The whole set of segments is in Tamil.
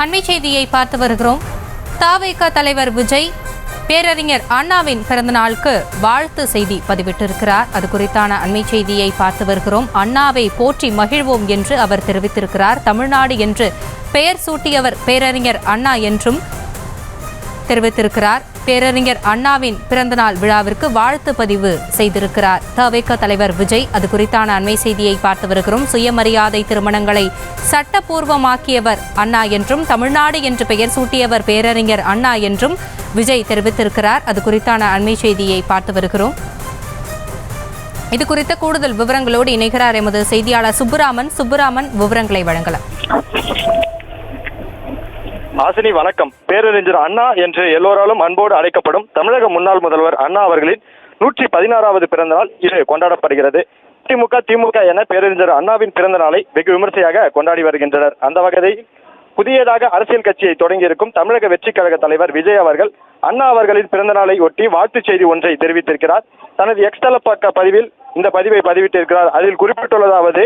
அண்மை செய்தியை பார்த்து வருகிறோம். தவிக தலைவர் விஜய் பேரறிஞர் அண்ணாவின் பிறந்த நாளுக்கு வாழ்த்து செய்தி பதிவிட்டிருக்கிறார். அது குறித்தான அண்மை செய்தியை பார்த்து வருகிறோம். அண்ணாவை போற்றி மகிழ்வோம் என்று அவர் தெரிவித்திருக்கிறார். தமிழ்நாடு என்று பெயர் சூட்டியவர் பேரறிஞர் அண்ணா என்றும் தெரிவித்திருக்கிறார். பேரறிஞர் அண்ணாவின் பிறந்தநாள் விழாவிற்கு வாழ்த்து பதிவு செய்திருக்கிறார் தவிக தலைவர் விஜய். அது குறித்தான அண்மை செய்தியை பார்த்து வருகிறோம். சுயமரியாதை திருமணங்களை சட்டப்பூர்வமாக்கியவர் அண்ணா என்றும் தமிழ்நாடு என்று பெயர் சூட்டியவர் பேரறிஞர் அண்ணா என்றும் விஜய் தெரிவித்திருக்கிறார். அது குறித்தான அண்மை செய்தியை பார்த்து வருகிறோம். இது குறித்த கூடுதல் விவரங்களோடு இணைகிறார் எமது செய்தியாளர் சுப்புராமன் விவரங்களை வழங்கலாம். ஆசினி வணக்கம். பேரறிஞர் அண்ணா என்று எல்லோராலும் அன்போடு அழைக்கப்படும் தமிழக முன்னாள் முதல்வர் அண்ணா அவர்களின் 116வது பிறந்த நாள் இது கொண்டாடப்படுகிறது. திமுக என பேரறிஞர் அண்ணாவின் பிறந்த நாளை வெகு விமர்சையாக கொண்டாடி வருகின்றனர். அந்த வகையில் புதியதாக அரசியல் கட்சியை தொடங்கியிருக்கும் தமிழக வெற்றி கழக தலைவர் விஜய் அவர்கள் அண்ணா அவர்களின் பிறந்த நாளை ஒட்டி வாழ்த்து செய்தி ஒன்றை தெரிவித்திருக்கிறார். தனது எக்ஸ்தல பக்க பதிவில் இந்த பதிவை பதிவிட்டிருக்கிறார். அதில் குறிப்பிட்டுள்ளதாவது,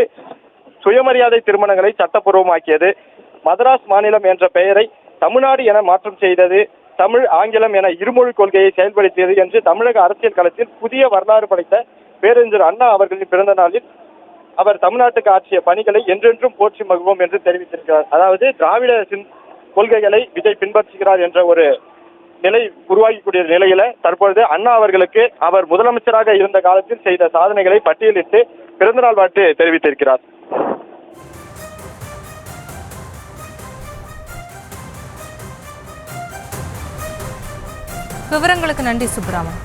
சுயமரியாதை திருமணங்களை சட்டப்பூர்வமாக்கியது, மதராஸ் மாநிலம் என்ற பெயரை தமிழ்நாடு என மாற்றம் செய்தது, தமிழ் ஆங்கிலம் என இருமொழி கொள்கையை செயல்படுத்தியது என்று தமிழக அரசியல் களத்தில் புதிய வரலாறு படைத்த பேரறிஞர் அண்ணா அவர்களின் பிறந்த நாளில் அவர் தமிழ்நாட்டுக்கு ஆற்றிய பணிகளை என்றென்றும் போற்றி மகிழ்வோம் என்று தெரிவித்திருக்கிறார். அதாவது திராவிட கொள்கைகளை விஜய் பின்பற்றுகிறார் என்ற ஒரு நிலை உருவாகக்கூடிய நிலையில தற்பொழுது அண்ணா அவர்களுக்கு அவர் முதலமைச்சராக இருந்த காலத்தில் செய்த சாதனைகளை பட்டியலிட்டு பிறந்தநாள் வாழ்த்து தெரிவித்திருக்கிறார். விவரங்களுக்கு நன்றி சுப்புராமன்.